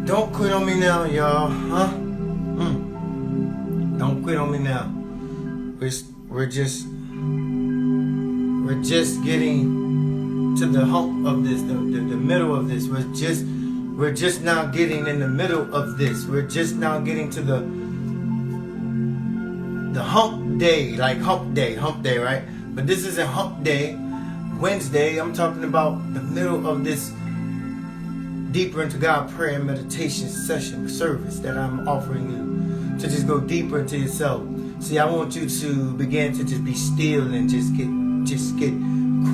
Don't quit on me now, y'all. Huh? Don't quit on me now. We're just getting to the hump of this, the middle of this. We're just now getting in the middle of this. We're just now getting to the hump day, like hump day, right? But this isn't hump day, Wednesday. I'm talking about the middle of this deeper into God prayer and meditation service that I'm offering you to just go deeper into yourself. See, I want you to begin to just be still and just get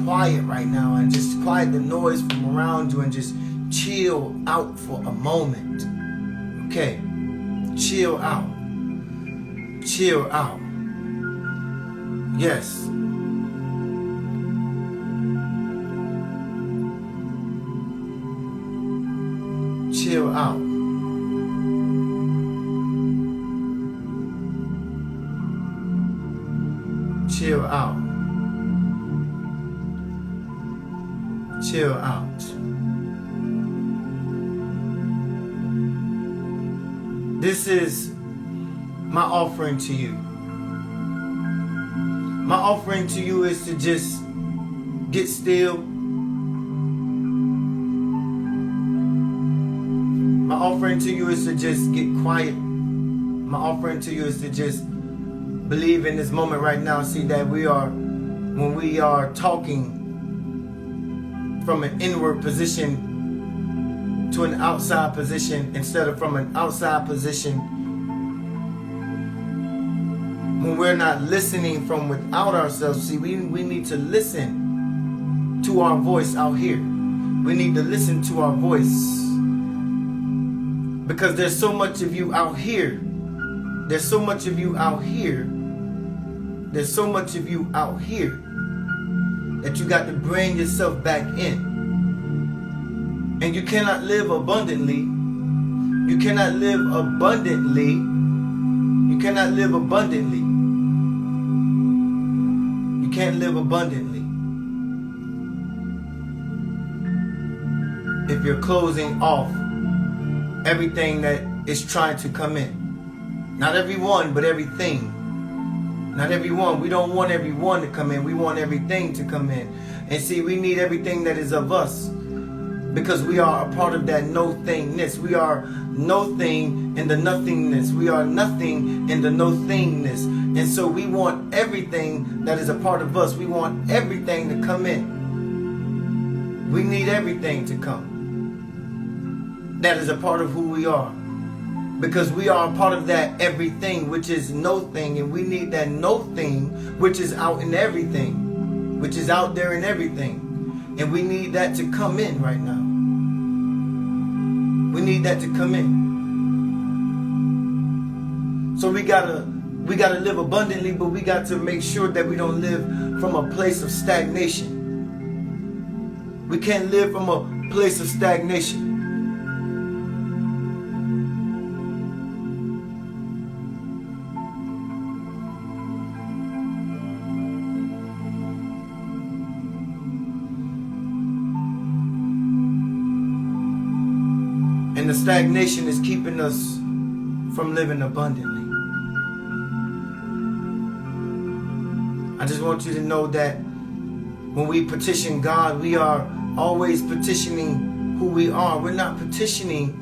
quiet right now and just quiet the noise from around you and just chill out for a moment. Okay, chill out. Chill out. Yes. Chill out. Chill out. Chill out. This is my offering to you. My offering to you is to just get still. My offering to you is to just get quiet. My offering to you is to just believe in this moment right now. See that when we are talking from an inward position to an outside position instead of from an outside position, when we're not listening from without ourselves, see, we need to listen to our voice out here. We need to listen to our voice. Because there's so much of you out here. There's so much of you out here. There's so much of you out here that you got to bring yourself back in. And you cannot live abundantly. You cannot live abundantly. You cannot live abundantly. You can't live abundantly if you're closing off everything that is trying to come in. Not everyone, but everything. Not everyone. We don't want everyone to come in. We want everything to come in. And see, we need everything that is of us. Because we are a part of that no-thingness. We are no thing in the nothingness. We are nothing in the no-thingness. And so we want everything that is a part of us. We want everything to come in. We need everything to come. That is a part of who we are. Because we are a part of that everything, which is no thing. And we need that no thing, which is out in everything. Which is out there in everything. And we need that to come in right now. We need that to come in. So we gotta live abundantly, but we got to make sure that we don't live from a place of stagnation. We can't live from a place of stagnation. And the stagnation is keeping us from living abundantly. I just want you to know that when we petition God, we are always petitioning who we are. We're not petitioning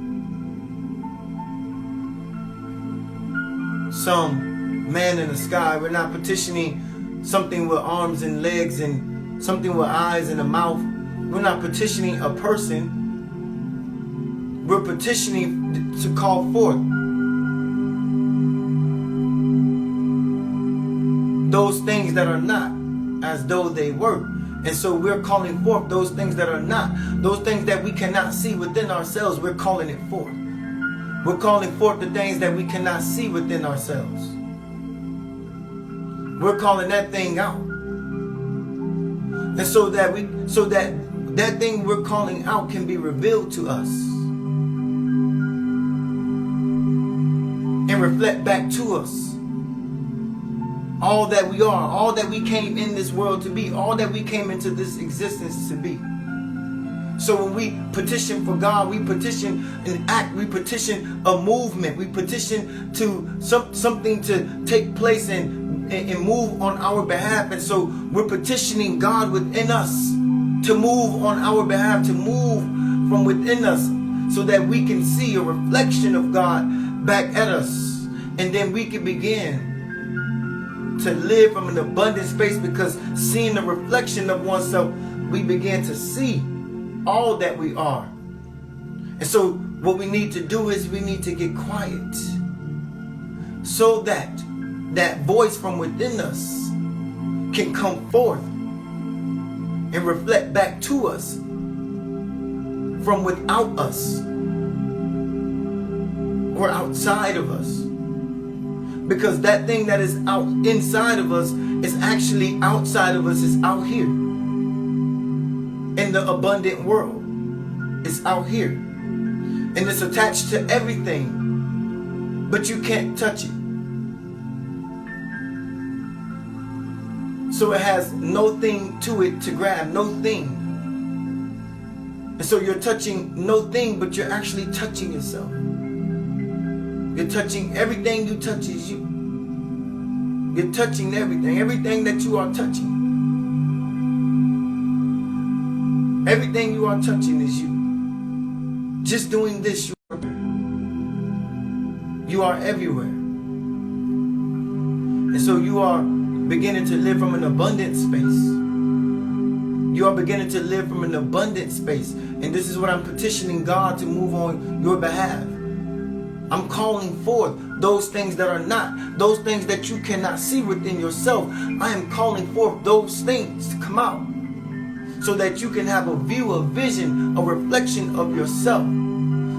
some man in the sky. We're not petitioning something with arms and legs and something with eyes and a mouth. We're not petitioning a person. We're petitioning to call forth those things that are not as though they were. And so we're calling forth those things that are not. Those things that we cannot see within ourselves, we're calling it forth. We're calling forth the things that we cannot see within ourselves. We're calling that thing out. And so that thing we're calling out can be revealed to us. And reflect back to us all that we are, all that we came in this world to be, all that we came into this existence to be. So when we petition for God, we petition an act, we petition a movement, we petition to something to take place and move on our behalf. And so we're petitioning God within us to move on our behalf, to move from within us, so that we can see a reflection of God back at us. And then we can begin to live from an abundant space, because seeing the reflection of oneself, we begin to see all that we are. And so what we need to do is we need to get quiet, so that that voice from within us can come forth and reflect back to us from without us or outside of us. Because that thing that is out inside of us is actually outside of us, is out here in the abundant world. It's out here, and it's attached to everything, but you can't touch it. So it has no thing to it to grab, no thing. And so you're touching no thing, but you're actually touching yourself. You're touching everything you touch is you. You're touching everything. Everything that you are touching. Everything you are touching is you. Just doing this, you are everywhere. And so you are beginning to live from an abundant space. You are beginning to live from an abundant space. And this is what I'm petitioning God to move on your behalf. I'm calling forth those things that are not, those things that you cannot see within yourself. I am calling forth those things to come out, so that you can have a view, a vision, a reflection of yourself,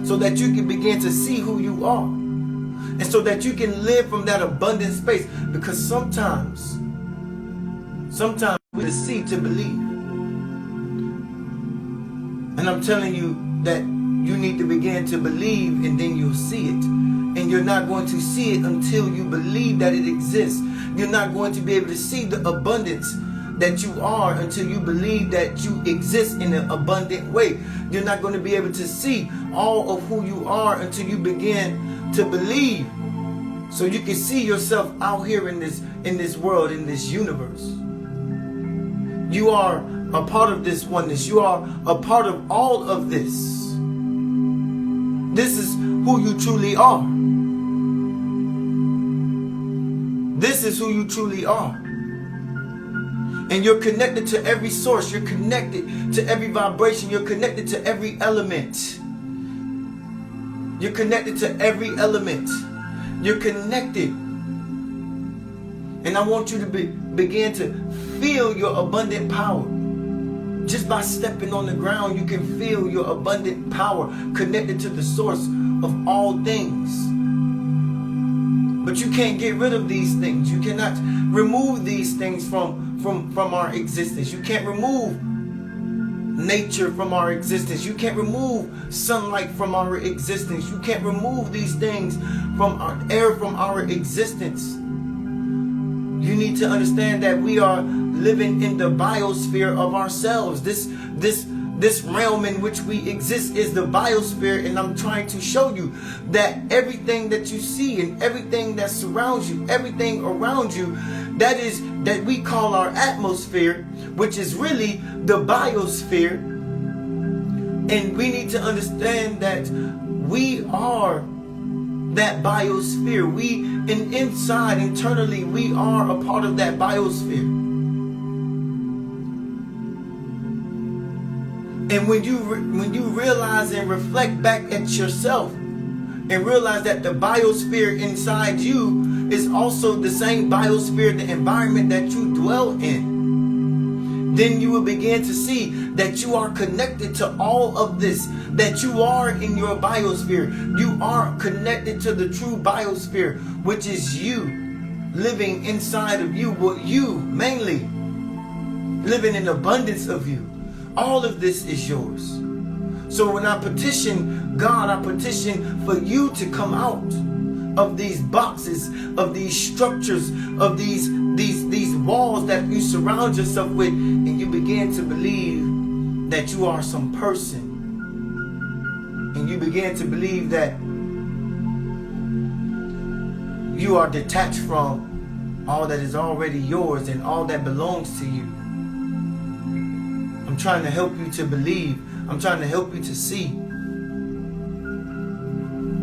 so that you can begin to see who you are, and so that you can live from that abundant space. Because sometimes we see to believe. And I'm telling you that you need to begin to believe, and then you'll see it. And you're not going to see it until you believe that it exists. You're not going to be able to see the abundance that you are until you believe that you exist in an abundant way. You're not going to be able to see all of who you are until you begin to believe. So you can see yourself out here in this world, in this universe. You are a part of this oneness. You are a part of all of this. This is who you truly are. This is who you truly are. And you're connected to every source. You're connected to every vibration. You're connected to every element. You're connected to every element. You're connected. And I want you to begin to feel your abundant power. Just by stepping on the ground, you can feel your abundant power connected to the source of all things. But you can't get rid of these things. You cannot remove these things from our existence. You can't remove nature from our existence. You can't remove sunlight from our existence. You can't remove these things from our air from our existence. You need to understand that we are living in the biosphere of ourselves. This realm in which we exist is the biosphere, and I'm trying to show you that everything that you see and everything that surrounds you, everything around you, that we call our atmosphere, which is really the biosphere. And we need to understand that we are that biosphere. Internally, we are a part of that biosphere. And when you realize and reflect back at yourself and realize that the biosphere inside you is also the same biosphere, the environment that you dwell in, then you will begin to see that you are connected to all of this, that you are in your biosphere. You are connected to the true biosphere, which is you living inside of you, what you mainly living in abundance of you. All of this is yours. So when I petition God, I petition for you to come out of these boxes, of these structures, of these walls that you surround yourself with, and you begin to believe that you are some person, and you begin to believe that you are detached from all that is already yours and all that belongs to you. I'm trying to help you to believe. I'm trying to help you to see.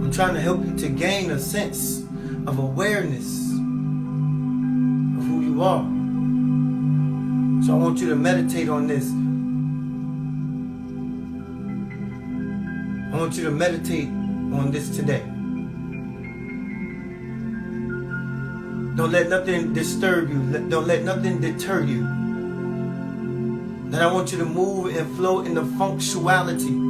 I'm trying to help you to gain a sense of awareness of who you are. So I want you to meditate on this. I want you to meditate on this today. Don't let nothing disturb you. Don't let nothing deter you. Then I want you to move and flow in the functionality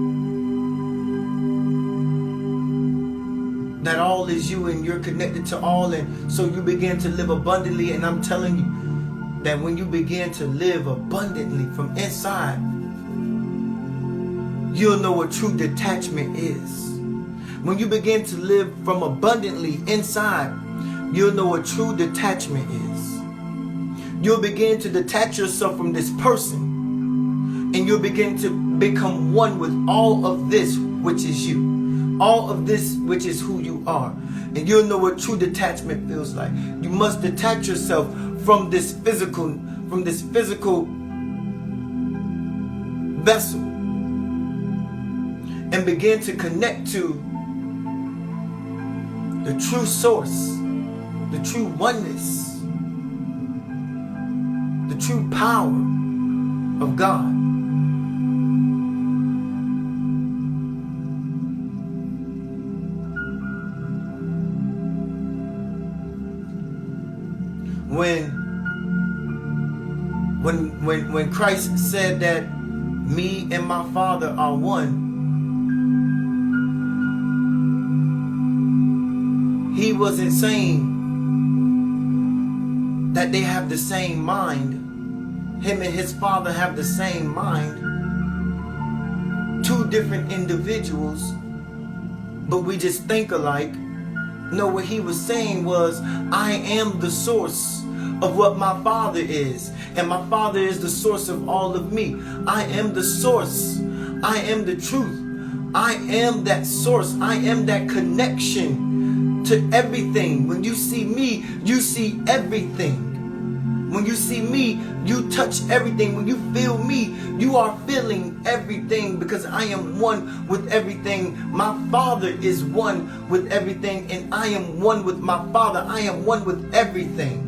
that all is you and you're connected to all, and so you begin to live abundantly. And I'm telling you that when you begin to live abundantly from inside, you'll know what true detachment is. When you begin to live from abundantly inside, you'll know what true detachment is. You'll begin to detach yourself from this person, and you'll begin to become one with all of this, which is you. All of this, which is who you are. And you'll know what true detachment feels like. You must detach yourself from this physical vessel, and begin to connect to the true source, the true oneness, the true power of God. When Christ said that me and my Father are one, he wasn't saying that they have the same mind. Him and his Father have the same mind. Two different individuals, but we just think alike. No, what he was saying was, I am the source of what my Father is, and my Father is the source of all of me. I am the source. I am the truth. I am that source. I am that connection to everything. When you see me, you see everything. When you see me, you touch everything. When you feel me, you are feeling everything, because I am one with everything. My Father is one with everything, and I am one with my Father. I am one with everything.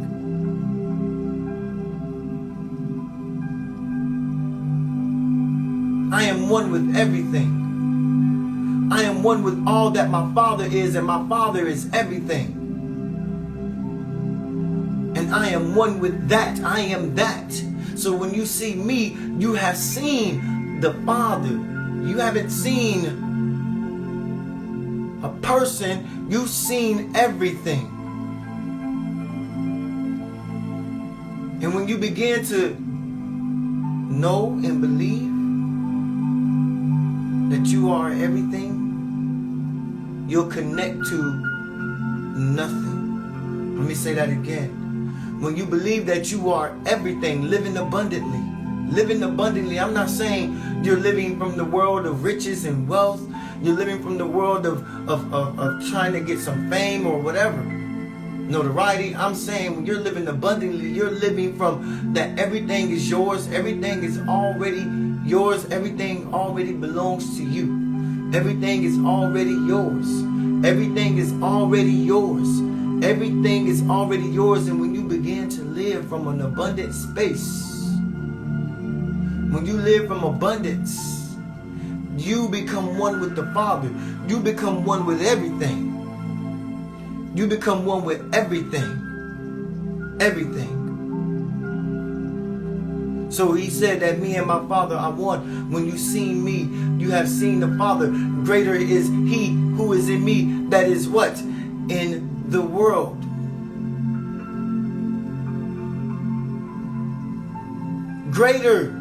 I am one with everything. I am one with all that my Father is, and my Father is everything. And I am one with that. I am that. So when you see me, you have seen the Father. You haven't seen a person. You've seen everything. And when you begin to know and believe that you are everything, you'll connect to nothing. Let me say that again. When you believe that you are everything, living abundantly. Living abundantly, I'm not saying you're living from the world of riches and wealth. You're living from the world of trying to get some fame or whatever, notoriety. I'm saying when you're living abundantly, you're living from that everything is yours. Everything is already yours. Everything already belongs to you. Everything is already yours. Everything is already yours. Everything is already yours. And when you begin to live from an abundant space, when you live from abundance, you become one with the Father. You become one with everything. You become one with everything. Everything. So he said that me and my Father are one. When you see me, you have seen the Father. Greater is he who is in me that is what? In the world. Greater.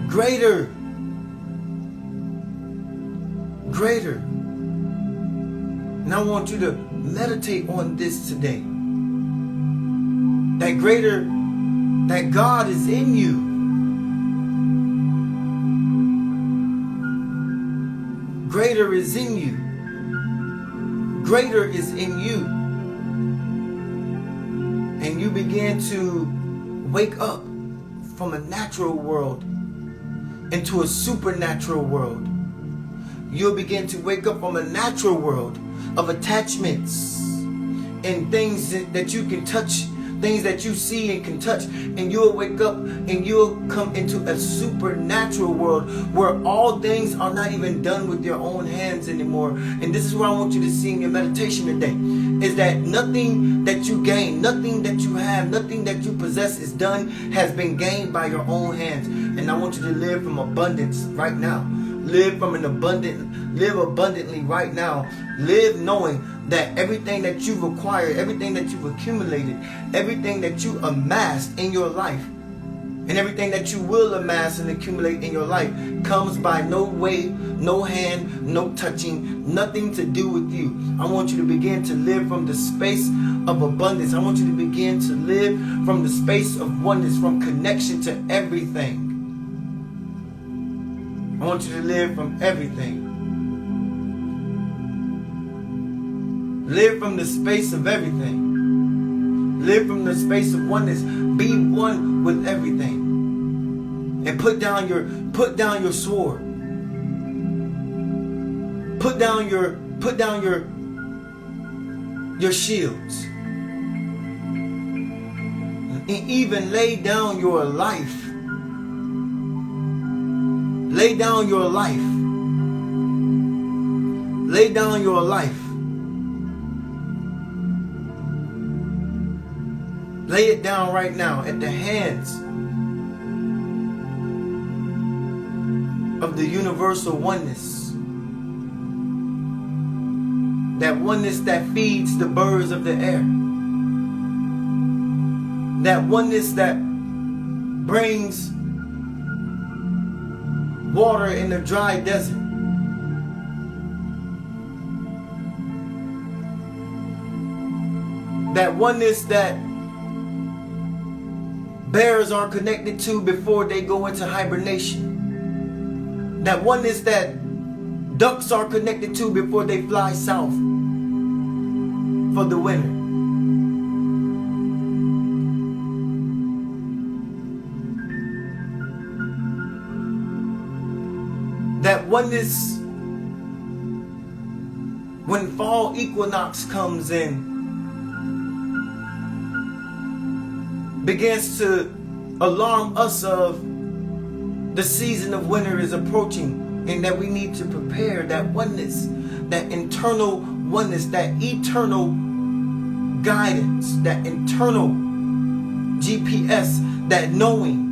Greater. Greater. And I want you to meditate on this today. That greater, that God is in you. greater is in you. Greater is in you. And you begin to wake up from a natural world into a supernatural world. You'll begin to wake up from a natural world of attachments and things that you can touch, things that you see and can touch, and you'll wake up and you'll come into a supernatural world where all things are not even done with your own hands anymore. And this is what I want you to see in your meditation today, is that nothing that you gain, nothing that you have, nothing that you possess has been gained by your own hands. And I want you to live from abundance right now. Live abundantly right now. Live knowing that everything that you've acquired, everything that you've accumulated, everything that you amassed in your life, and everything that you will amass and accumulate in your life comes by no way, no hand, no touching, nothing to do with you. I want you to begin to live from the space of abundance. I want you to begin to live from the space of oneness, from connection to everything. I want you to live from everything. Live from the space of everything. Live from the space of oneness. Be one with everything. And put down your sword. Put down your shields. And even lay down your life. Lay down your life. Lay down your life. Lay it down right now at the hands of the universal oneness. That oneness that feeds the birds of the air. That oneness that brings water in the dry desert. That oneness that bears are connected to before they go into hibernation. That oneness that ducks are connected to before they fly south for the winter. That oneness, when fall equinox comes in, begins to alarm us of the season of winter is approaching, and that we need to prepare. That oneness, that internal oneness, that eternal guidance, that internal GPS, that knowing.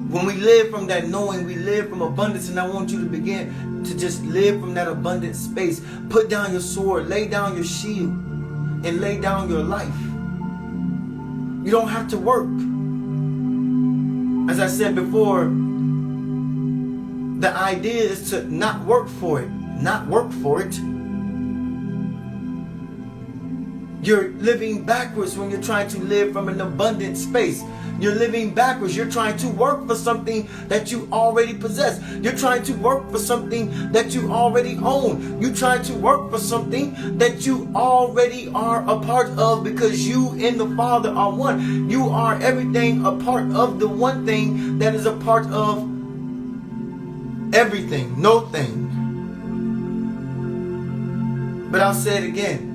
When we live from that knowing, we live from abundance. And I want you to begin to just live from that abundant space. Put down your sword, lay down your shield, and lay down your life. You don't have to work. As I said before, the idea is to not work for it. Not work for it. You're living backwards when you're trying to live from an abundant space. You're living backwards. You're trying to work for something that you already possess. You're trying to work for something that you already own. You're trying to work for something that you already are a part of, because you and the Father are one. You are everything a part of the one thing that is a part of everything. No thing. But I'll say it again.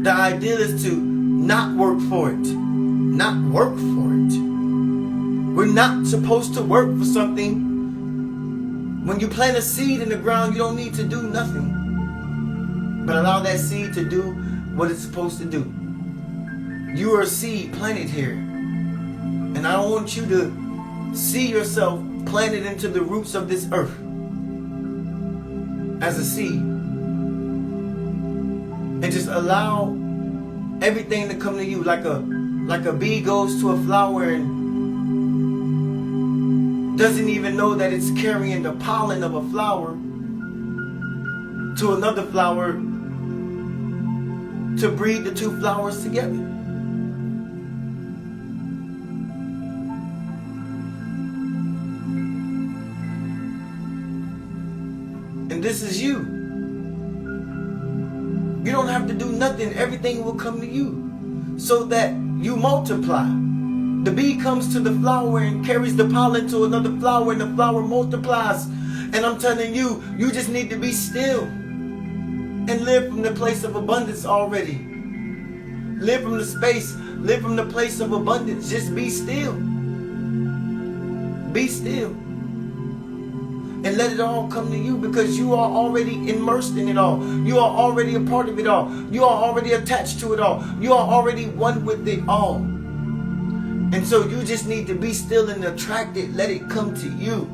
The idea is to not work for it. Not work for it. We're not supposed to work for something. When you plant a seed in the ground, you don't need to do nothing, but allow that seed to do what it's supposed to do. You are a seed planted here, and I don't want you to see yourself planted into the roots of this earth as a seed, and just allow everything to come to you like a bee goes to a flower and doesn't even know that it's carrying the pollen of a flower to another flower to breed the two flowers together. And this is you. You don't have to do nothing. Everything will come to you so that you multiply. The bee comes to the flower and carries the pollen to another flower, and the flower multiplies. And I'm telling you, you just need to be still and live from the place of abundance already. Live from the space, live from the place of abundance. Just be still. Be still. And let it all come to you, because you are already immersed in it all. You are already a part of it all. You are already attached to it all. You are already one with it all. And so you just need to be still and attract it. Let it come to you.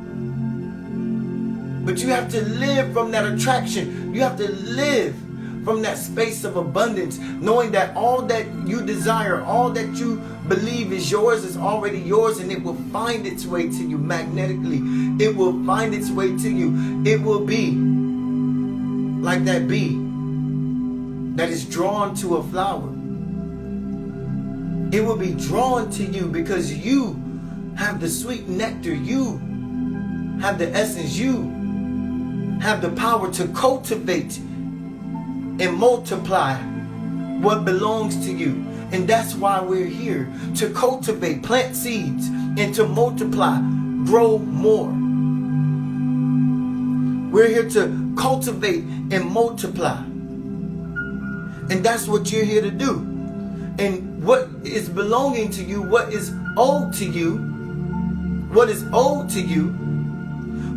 But you have to live from that attraction. You have to live from that space of abundance, knowing that all that you desire, all that you believe is yours, is already yours, and it will find its way to you magnetically. It will find its way to you. It will be like that bee that is drawn to a flower. It will be drawn to you because you have the sweet nectar. You have the essence. You have the power to cultivate and multiply what belongs to you. And that's why we're here, to cultivate, plant seeds, and to multiply, grow more. We're here to cultivate and multiply. And that's what you're here to do. And what is belonging to you, what is owed to you, what is owed to you,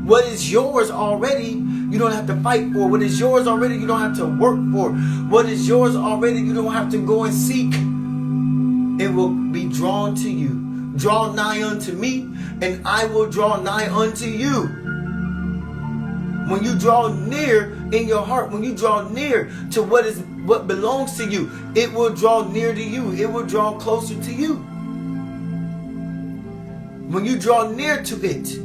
what is yours already, you don't have to fight for. What is yours already, you don't have to work for. What is yours already, you don't have to go and seek. It will be drawn to you. Draw nigh unto me, and I will draw nigh unto you. When you draw near in your heart, when you draw near to what belongs to you, it will draw near to you. It will draw closer to you. When you draw near to it,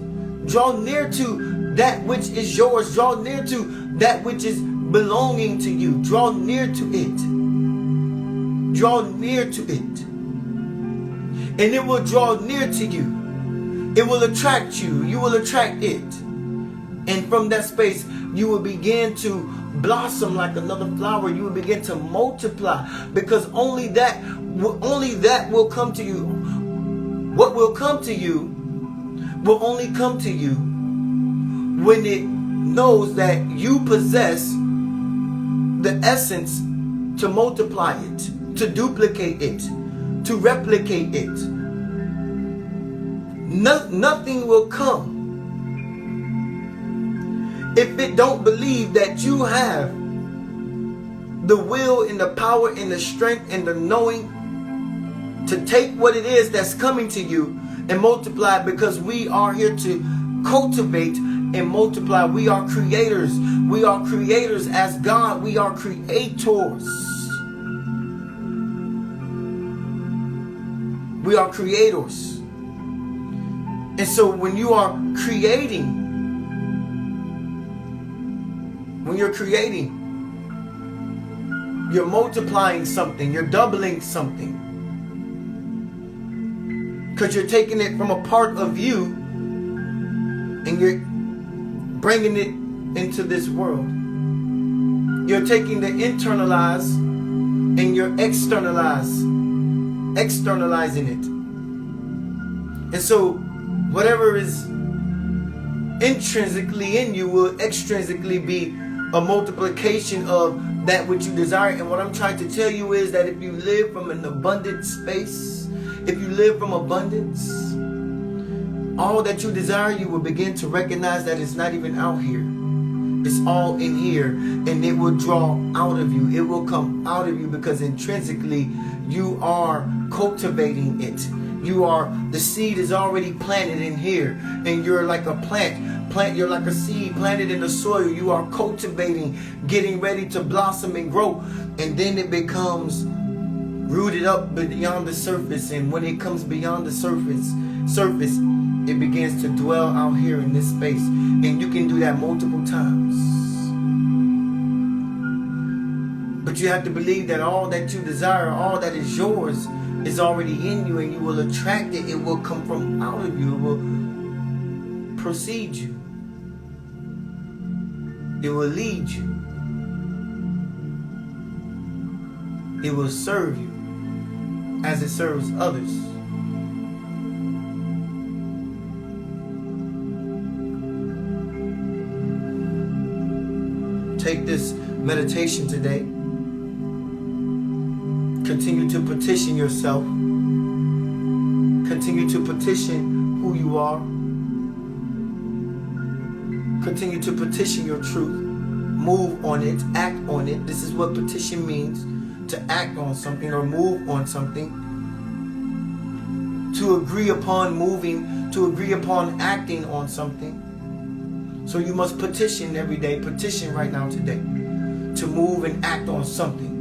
draw near to that which is yours. Draw near to that which is belonging to you. Draw near to it. Draw near to it. And it will draw near to you. It will attract you. You will attract it. And from that space, you will begin to blossom like another flower. You will begin to multiply, because only that will come to you. What will come to you will only come to you when it knows that you possess the essence to multiply it, to duplicate it, to replicate it. Nothing will come if it don't believe that you have the will and the power and the strength and the knowing to take what it is that's coming to you and multiply it, because we are here to cultivate and multiply. We are creators. We are creators as God. We are creators. We are creators. And so when you are creating, you're multiplying something, you're doubling something. Because you're taking it from a part of you and you're bringing it into this world. You're taking the internalize and you're externalizing it. And so whatever is intrinsically in you will extrinsically be a multiplication of that which you desire. And what I'm trying to tell you is that if you live from an abundant space, if you live from abundance, all that you desire, you will begin to recognize that it's not even out here. It's all in here, and it will draw out of you. It will come out of you, because intrinsically you are cultivating it. The seed is already planted in here, and you're like a plant. You're like a seed planted in the soil. You are cultivating, getting ready to blossom and grow, and then it becomes rooted up beyond the surface. And when it comes beyond the surface, it begins to dwell out here in this space. And you can do that multiple times. But you have to believe that all that you desire, all that is yours, is already in you, and you will attract it. It will come from out of you. It will precede you. It will lead you. It will serve you as it serves others. Take this meditation today. Continue to petition yourself. Continue to petition who you are. Continue to petition your truth. Move on it. Act on it. This is what petition means. To act on something or move on something. To agree upon moving. To agree upon acting on something. So you must petition every day. Petition right now today. To move and act on something.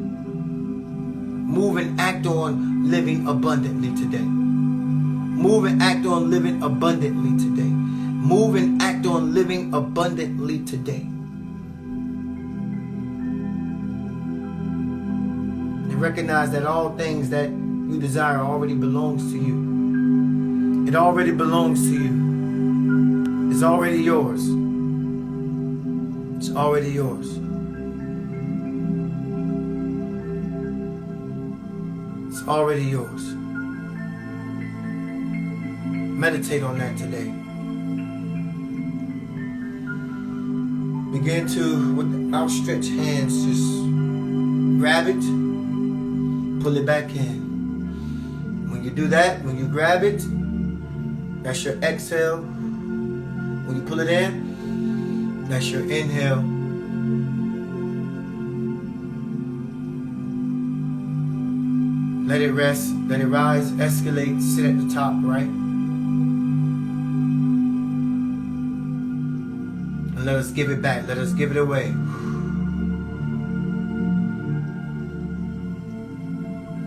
Move and act on living abundantly today. Move and act on living abundantly today. Move and act on living abundantly today. And recognize that all things that you desire already belongs to you. It already belongs to you. It's already yours. It's already yours. It's already yours. Meditate on that today. Begin to, with outstretched hands, just grab it, pull it back in. When you do that, when you grab it, that's your exhale. When you pull it in, that's your inhale. Let it rest, let it rise, escalate, sit at the top, right? And let us give it back, let us give it away.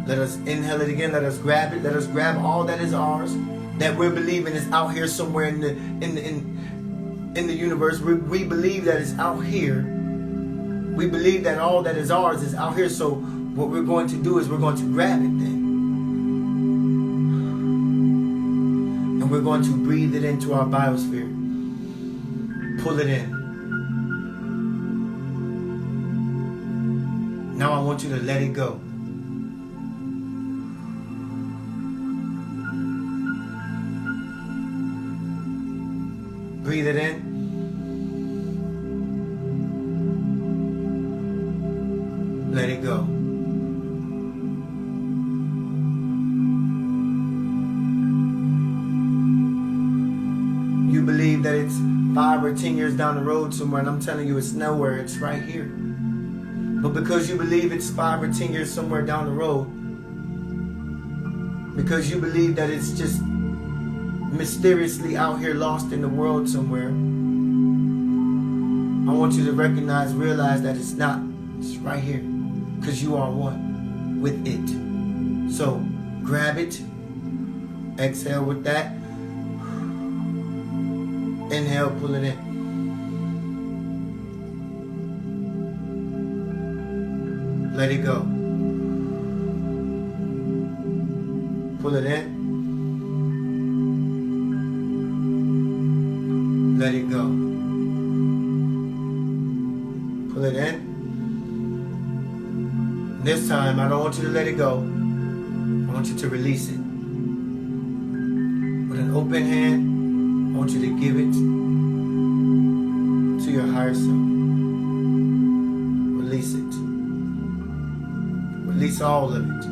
Let us inhale it again, let us grab it, let us grab all that is ours, that we're believing is out here somewhere in the universe. We believe that it's out here. We believe that all that is ours is out here, so what we're going to do is we're going to grab it then. And we're going to breathe it into our biosphere. Pull it in. Now I want you to let it go. Breathe it in. Let it go. You believe that it's 5 or 10 years down the road somewhere, and I'm telling you it's nowhere, it's right here. But because you believe it's 5 or 10 years somewhere down the road, because you believe that it's just mysteriously out here lost in the world somewhere, I want you to realize that it's not. It's right here. Because you are one with it. So grab it. Exhale with that. Inhale, pull it in. Let it go. Pull it in. Let it go. Pull it in. This time, I don't want you to let it go. I want you to release it. With an open hand, I want you to give it to your higher self. Release it. Release all of it.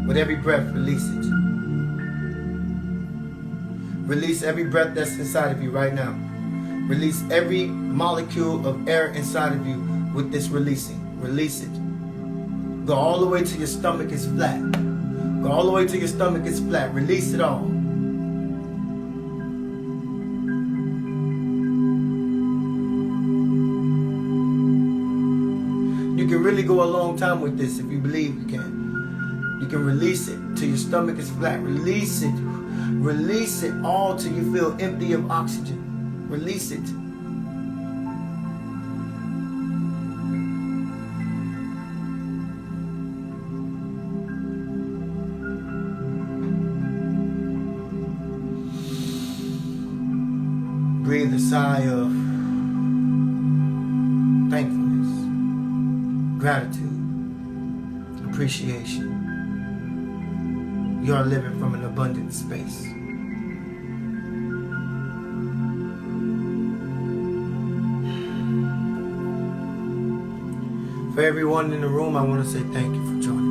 With every breath, release it. Release every breath that's inside of you right now. Release every molecule of air inside of you with this releasing. Release it. Go all the way to your stomach is flat. Go all the way to your stomach is flat. Release it all. You can really go a long time with this if you believe you can. You can release it till your stomach is flat. Release it. Release it all till you feel empty of oxygen. Release it. Breathe a sigh of thankfulness, gratitude, appreciation. You are living from an abundant space. For everyone in the room, I want to say thank you for joining me.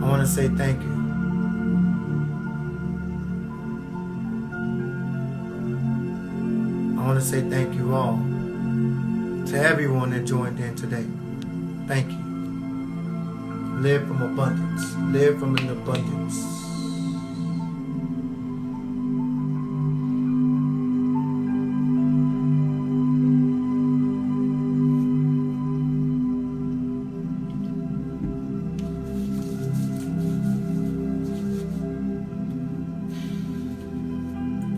I want to say thank you. I want to say thank you all to everyone that joined in today. Thank you. Live from abundance. Live from an abundance.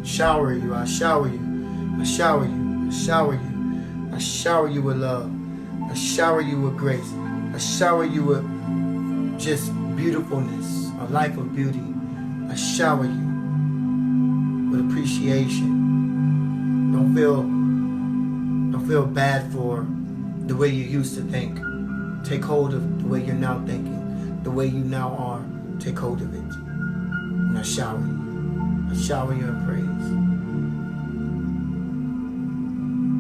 Shower you, I shower you, I shower you, I shower you, I shower you with love, I shower you with grace, I shower you with just beautifulness, a life of beauty. I shower you with appreciation. Don't feel bad for the way you used to think. Take hold of the way you're now thinking, the way you now are. Take hold of it. And I shower you. I shower you in praise.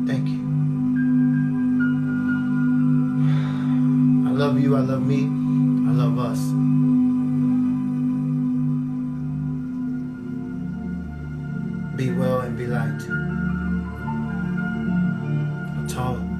Thank you. I love you. I love me. I love us. Be well and be light. Atone.